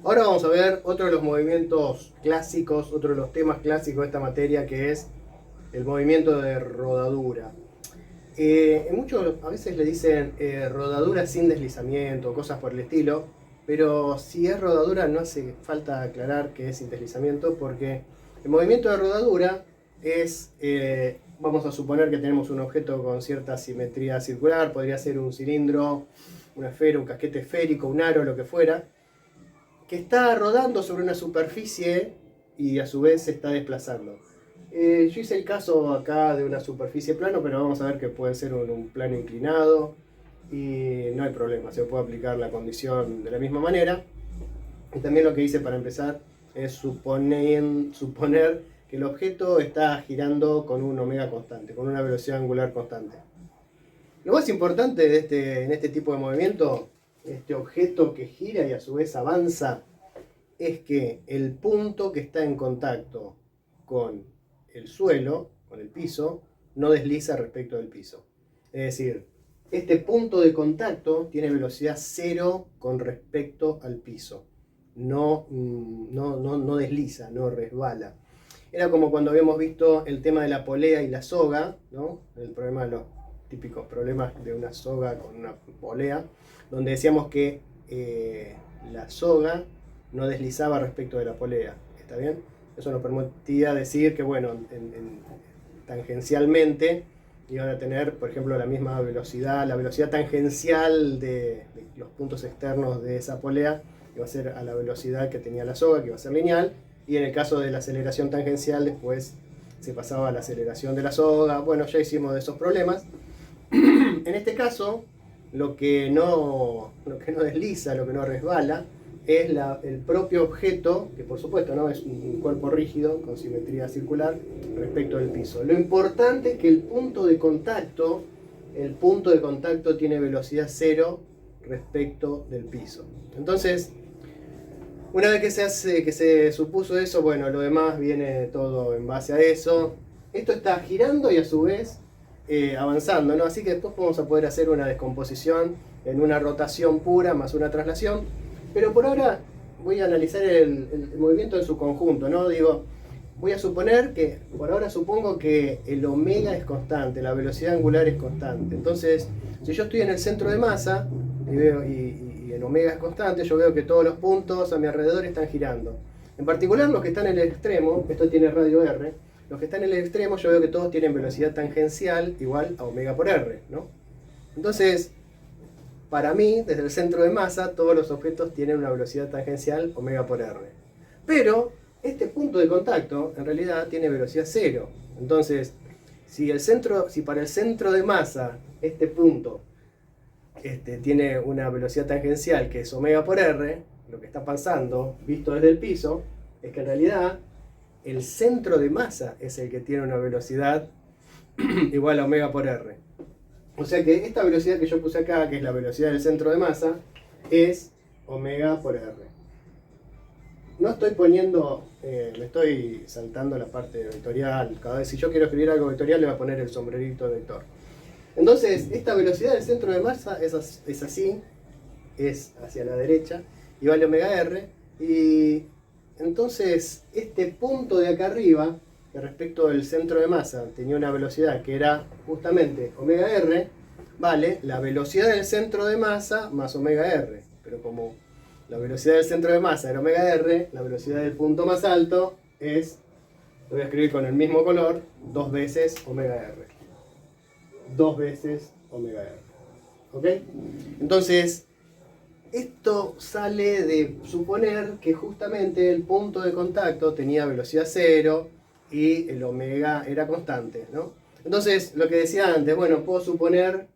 Ahora vamos a ver otro de los movimientos clásicos, otro de los temas clásicos de esta materia, que es el movimiento de rodadura. Muchos a veces le dicen rodadura sin deslizamiento, cosas por el estilo, pero si es rodadura no hace falta aclarar que es sin deslizamiento, porque el movimiento de rodadura es, vamos a suponer que tenemos un objeto con cierta simetría circular, podría ser un cilindro, una esfera, un casquete esférico, un aro, lo que fuera, que está rodando sobre una superficie y a su vez se está desplazando. Yo hice el caso acá de una superficie plano, pero vamos a ver que puede ser un plano inclinado y no hay problema, se puede aplicar la condición de la misma manera. Y también lo que hice para empezar es suponer que el objeto está girando con un omega constante, con una velocidad angular constante. Lo más importante en este tipo de movimiento, este objeto que gira y a su vez avanza, es que el punto que está en contacto con el suelo, con el piso, no desliza respecto del piso. Es decir, este punto de contacto tiene velocidad cero con respecto al piso. No desliza, no resbala. Era como cuando habíamos visto el tema de la polea y la soga, ¿no? El problema de los típicos problemas de una soga con una polea, donde decíamos que la soga no deslizaba respecto de la polea. ¿Está bien? Eso nos permitía decir que, bueno, tangencialmente iban a tener, por ejemplo, la misma velocidad, la velocidad tangencial de los puntos externos de esa polea iba a ser a la velocidad que tenía la soga, que iba a ser lineal, y en el caso de la aceleración tangencial después se pasaba a la aceleración de la soga. Bueno, ya hicimos de esos problemas. En este caso, lo que no desliza, lo que no resbala, es el propio objeto, que por supuesto no es un cuerpo rígido con simetría circular respecto del piso. Lo importante es que el punto de contacto tiene velocidad cero respecto del piso. Entonces, una vez que se supuso eso, bueno, lo demás viene todo en base a eso. Esto está girando y a su vez avanzando, ¿no? Así que después vamos a poder hacer una descomposición en una rotación pura más una traslación. Pero por ahora voy a analizar el movimiento en su conjunto, ¿no? Digo, voy a suponer que, por ahora supongo que el omega es constante, la velocidad angular es constante. Entonces, si yo estoy en el centro de masa y el omega es constante, yo veo que todos los puntos a mi alrededor están girando. En particular los que están en el extremo, esto tiene radio R, los que están en el extremo yo veo que todos tienen velocidad tangencial igual a omega por R, ¿no? Entonces, para mí, desde el centro de masa, todos los objetos tienen una velocidad tangencial omega por R. Pero este punto de contacto en realidad tiene velocidad cero. Entonces, si para el centro de masa este punto tiene una velocidad tangencial que es omega por R, lo que está pasando, visto desde el piso, es que en realidad el centro de masa es el que tiene una velocidad igual a omega por R. O sea que esta velocidad que yo puse acá, que es la velocidad del centro de masa, es omega por R. No estoy poniendo, me estoy saltando la parte vectorial. Cada vez si yo quiero escribir algo vectorial le voy a poner el sombrerito de vector. Entonces, esta velocidad del centro de masa es así, es hacia la derecha, y vale omega R. Y entonces, este punto de acá arriba, que respecto del centro de masa tenía una velocidad que era justamente omega R, vale la velocidad del centro de masa más omega R. Pero como la velocidad del centro de masa era omega R, la velocidad del punto más alto es, lo voy a escribir con el mismo color, 2 veces omega R. 2 veces omega R. ¿Ok? Entonces, esto sale de suponer que justamente el punto de contacto tenía velocidad cero y el omega era constante, ¿no? Entonces, lo que decía antes, bueno, puedo suponer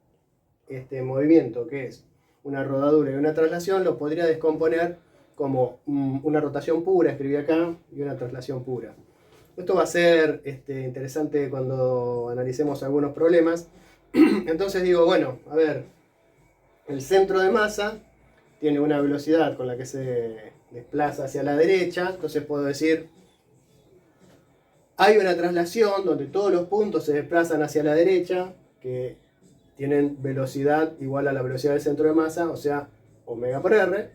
este movimiento que es una rodadura y una traslación, lo podría descomponer como una rotación pura, escribí acá, y una traslación pura. Esto va a ser interesante cuando analicemos algunos problemas. Entonces digo, bueno, a ver, el centro de masa tiene una velocidad con la que se desplaza hacia la derecha, entonces puedo decir, hay una traslación donde todos los puntos se desplazan hacia la derecha, que tienen velocidad igual a la velocidad del centro de masa, o sea, omega por R.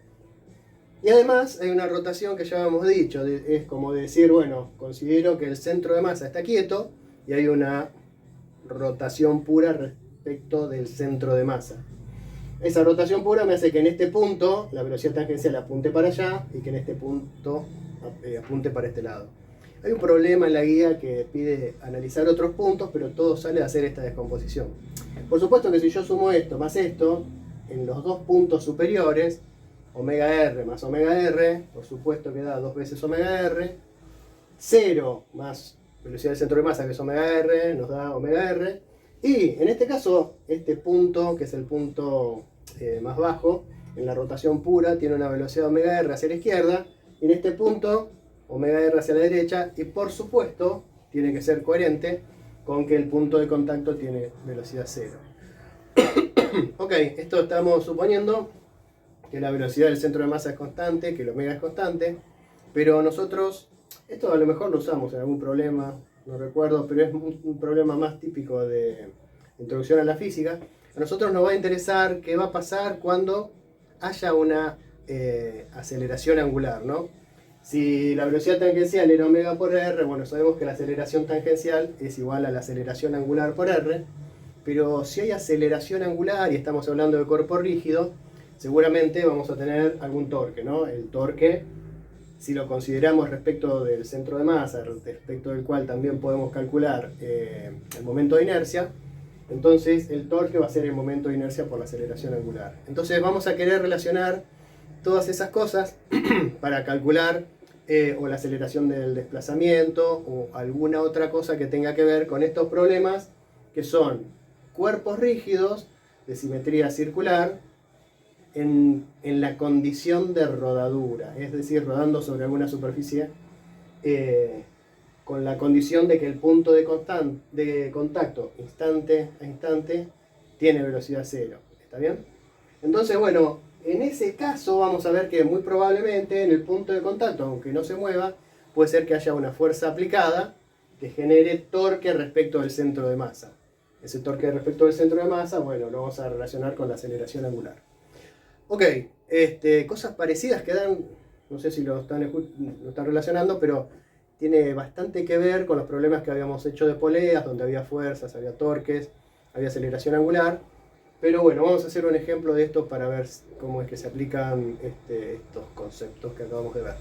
Y además hay una rotación que ya hemos dicho, es como decir, bueno, considero que el centro de masa está quieto y hay una rotación pura respecto del centro de masa. Esa rotación pura me hace que en este punto la velocidad tangencial apunte para allá y que en este punto apunte para este lado. Hay un problema en la guía que pide analizar otros puntos, pero todo sale a hacer esta descomposición. Por supuesto que si yo sumo esto más esto, en los dos puntos superiores, omega r más omega r, por supuesto que da 2 veces omega r, 0 más velocidad del centro de masa, que es omega r, nos da omega r, y en este caso, este punto, que es el punto más bajo, en la rotación pura, tiene una velocidad omega r hacia la izquierda, y en este punto, omega r hacia la derecha, y por supuesto, tiene que ser coherente con que el punto de contacto tiene velocidad 0. Ok, esto estamos suponiendo que la velocidad del centro de masa es constante, que el omega es constante, pero nosotros, esto a lo mejor lo usamos en algún problema, no recuerdo, pero es un problema más típico de introducción a la física. A nosotros nos va a interesar qué va a pasar cuando haya una aceleración angular, ¿no? Si la velocidad tangencial era omega por r, bueno, sabemos que la aceleración tangencial es igual a la aceleración angular por r, pero si hay aceleración angular y estamos hablando de cuerpo rígido, seguramente vamos a tener algún torque, ¿no? El torque, si lo consideramos respecto del centro de masa, respecto del cual también podemos calcular el momento de inercia, entonces el torque va a ser el momento de inercia por la aceleración angular. Entonces vamos a querer relacionar todas esas cosas para calcular o la aceleración del desplazamiento o alguna otra cosa que tenga que ver con estos problemas que son cuerpos rígidos de simetría circular en la condición de rodadura, es decir, rodando sobre alguna superficie con la condición de que el punto de contacto instante a instante tiene velocidad 0. ¿Está bien? Entonces, bueno, en ese caso vamos a ver que muy probablemente en el punto de contacto, aunque no se mueva, puede ser que haya una fuerza aplicada que genere torque respecto del centro de masa. Ese torque respecto del centro de masa, bueno, lo vamos a relacionar con la aceleración angular. Ok, cosas parecidas que dan, no sé si lo están relacionando, pero tiene bastante que ver con los problemas que habíamos hecho de poleas, donde había fuerzas, había torques, había aceleración angular. Pero bueno, vamos a hacer un ejemplo de esto para ver cómo es que se aplican estos conceptos que acabamos de ver.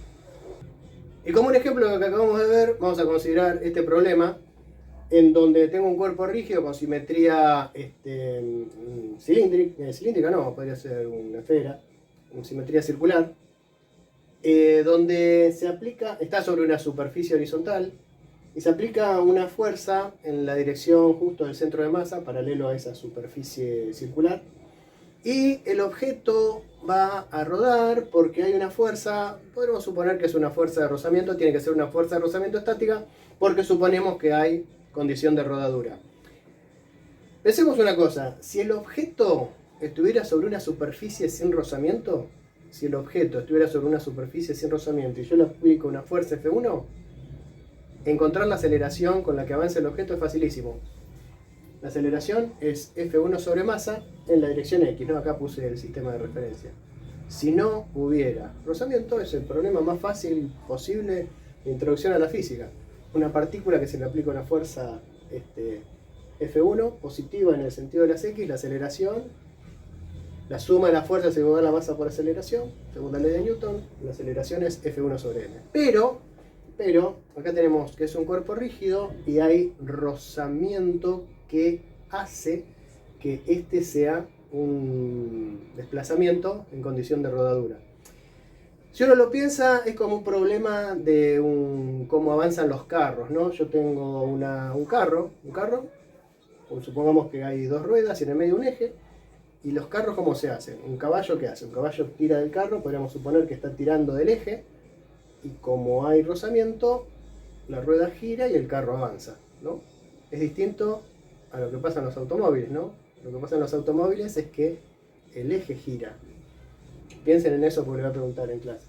Y como un ejemplo de lo que acabamos de ver, vamos a considerar este problema en donde tengo un cuerpo rígido con simetría cilíndrica, no, podría ser una esfera, con simetría circular, donde se aplica, está sobre una superficie horizontal y se aplica una fuerza en la dirección justo del centro de masa, paralelo a esa superficie circular, y el objeto va a rodar porque hay una fuerza, podemos suponer que es una fuerza de rozamiento, tiene que ser una fuerza de rozamiento estática porque suponemos que hay condición de rodadura. Pensemos una cosa, si el objeto estuviera sobre una superficie sin rozamiento, y yo le aplico una fuerza F1, encontrar la aceleración con la que avanza el objeto es facilísimo. La aceleración es F1 sobre masa en la dirección X, ¿no? Acá puse el sistema de referencia. Si no hubiera rozamiento, es el problema más fácil posible de introducción a la física. Una partícula que se le aplica una fuerza F1 positiva en el sentido de las X, la aceleración, la suma de las fuerzas es igual a la masa por aceleración, segunda ley de Newton, la aceleración es F1 sobre m. Pero acá tenemos que es un cuerpo rígido y hay rozamiento que hace que este sea un desplazamiento en condición de rodadura. Si uno lo piensa, es como un problema de cómo avanzan los carros, ¿no? Yo tengo un carro, supongamos que hay dos ruedas y en el medio un eje, y los carros, ¿cómo se hacen? ¿Un caballo qué hace? Un caballo tira del carro, podríamos suponer que está tirando del eje, y como hay rozamiento, la rueda gira y el carro avanza, ¿no? Es distinto a lo que pasa en los automóviles, ¿no? Lo que pasa en los automóviles es que el eje gira. Piensen en eso porque le voy a preguntar en clase.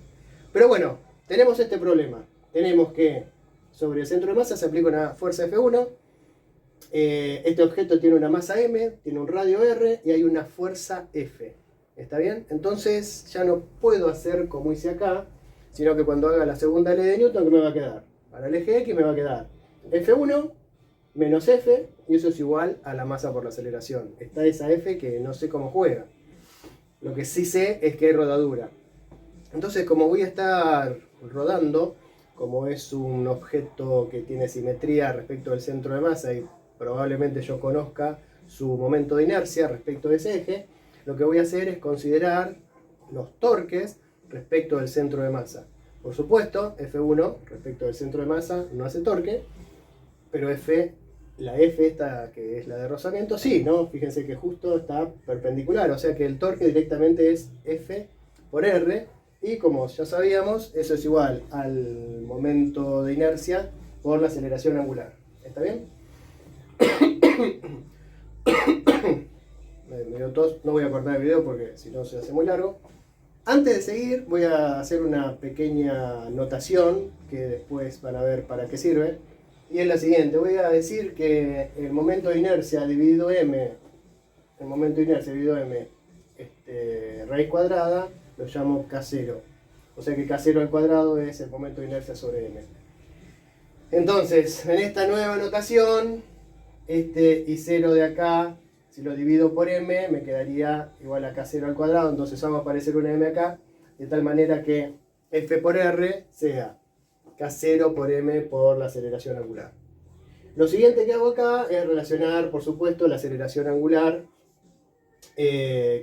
Pero bueno, tenemos este problema. Tenemos que sobre el centro de masa se aplica una fuerza F1. Este objeto tiene una masa M, tiene un radio R y hay una fuerza F. ¿Está bien? Entonces ya no puedo hacer como hice acá, sino que cuando haga la segunda ley de Newton, ¿qué me va a quedar? Para el eje X me va a quedar F1 menos F, y eso es igual a la masa por la aceleración. Está esa F que no sé cómo juega. Lo que sí sé es que hay rodadura. Entonces, como voy a estar rodando, como es un objeto que tiene simetría respecto del centro de masa y probablemente yo conozca su momento de inercia respecto de ese eje, lo que voy a hacer es considerar los torques respecto del centro de masa. Por supuesto, F1 respecto del centro de masa no hace torque, pero la F esta que es la de rozamiento, sí, ¿no? Fíjense que justo está perpendicular, o sea que el torque directamente es F por R, y como ya sabíamos, eso es igual al momento de inercia por la aceleración angular. ¿Está bien? Me dio tos, no voy a cortar el video porque si no se hace muy largo. Antes de seguir voy a hacer una pequeña notación que después van a ver para qué sirve. Y es la siguiente, voy a decir que el momento de inercia dividido m, raíz cuadrada, lo llamo K0. O sea que K0 al cuadrado es el momento de inercia sobre m. Entonces, en esta nueva notación, este I0 de acá, si lo divido por m, me quedaría igual a K0 al cuadrado, entonces va a aparecer una m acá, de tal manera que F por R sea K0 por m por la aceleración angular. Lo siguiente que hago acá es relacionar, por supuesto, la aceleración angular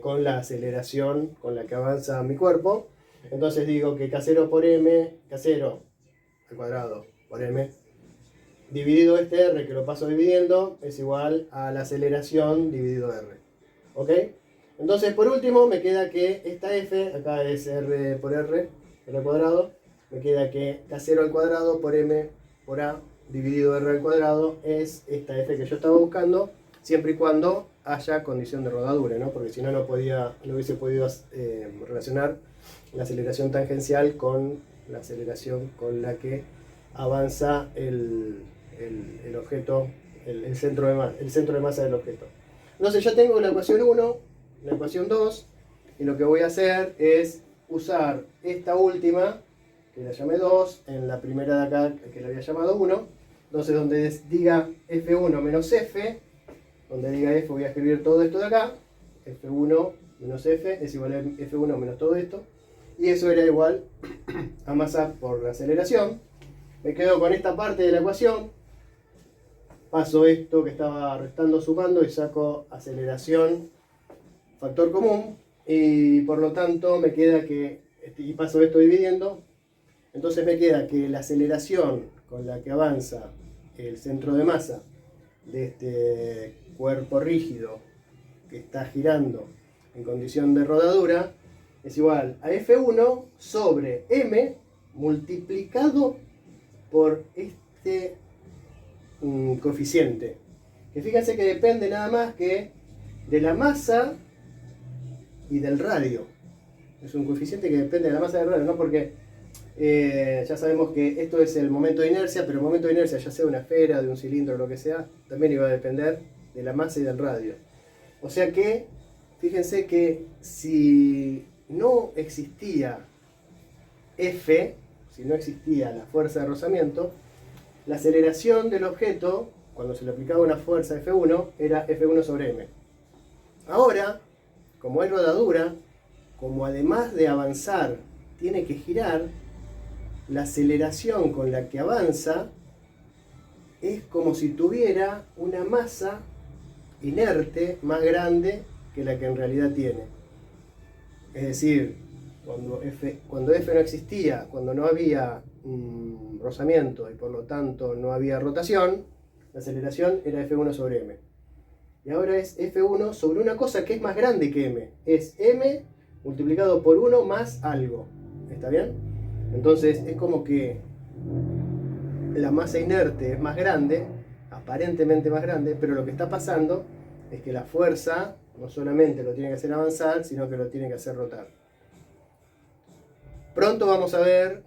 con la aceleración con la que avanza mi cuerpo. Entonces digo que K0 por m, K0 al cuadrado por m, dividido este r, que lo paso dividiendo, es igual a la aceleración dividido r. ¿Ok? Entonces, por último, me queda que esta f, acá es r por r, r al cuadrado, me queda que K0 al cuadrado por m por a dividido r al cuadrado es esta f que yo estaba buscando, siempre y cuando haya condición de rodadura, ¿no? Porque si no, no hubiese podido relacionar la aceleración tangencial con la aceleración con la que avanza el objeto, el centro de masa del objeto. Entonces ya tengo la ecuación 1, la ecuación 2, y lo que voy a hacer es usar esta última, que la llamé 2, en la primera de acá, que la había llamado 1. Entonces donde diga F1 menos F, donde diga F voy a escribir todo esto de acá, F1 menos F es igual a F1 menos todo esto, y eso era igual a masa por la aceleración. Me quedo con esta parte de la ecuación, paso esto que estaba restando sumando y saco aceleración, factor común, y por lo tanto me queda que, y paso esto dividiendo, entonces me queda que la aceleración con la que avanza el centro de masa de este cuerpo rígido que está girando en condición de rodadura es igual a F1 sobre m multiplicado por este coeficiente, que fíjense que depende nada más que de la masa y del radio. Es un coeficiente que depende de la masa y del radio, ¿no? Porque ya sabemos que esto es el momento de inercia, pero el momento de inercia, ya sea de una esfera, de un cilindro, lo que sea, también iba a depender de la masa y del radio. O sea que, fíjense que si no existía F, si no existía la fuerza de rozamiento, la aceleración del objeto, cuando se le aplicaba una fuerza F1, era F1 sobre m. Ahora, como hay rodadura, como además de avanzar tiene que girar, la aceleración con la que avanza es como si tuviera una masa inerte más grande que la que en realidad tiene. Es decir, cuando F no existía, cuando no había rozamiento y por lo tanto no había rotación, la aceleración era F1 sobre m. Y ahora es F1 sobre una cosa que es más grande que m. Es m multiplicado por 1 más algo. ¿Está bien? Entonces es como que la masa inerte es más grande, aparentemente más grande, pero lo que está pasando es que la fuerza no solamente lo tiene que hacer avanzar, sino que lo tiene que hacer rotar. Pronto vamos a ver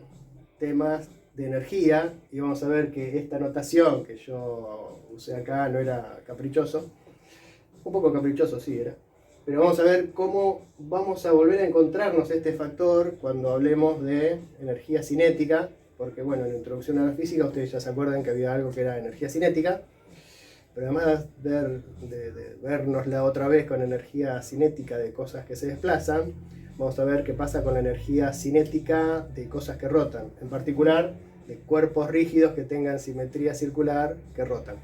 temas de energía y vamos a ver que esta notación que yo usé acá no era caprichoso. Un poco caprichoso sí era. Pero vamos a ver cómo vamos a volver a encontrarnos este factor cuando hablemos de energía cinética, porque bueno, en la introducción a la física ustedes ya se acuerdan que había algo que era energía cinética, pero además de vernosla otra vez con energía cinética de cosas que se desplazan, vamos a ver qué pasa con la energía cinética de cosas que rotan, en particular de cuerpos rígidos que tengan simetría circular que rotan.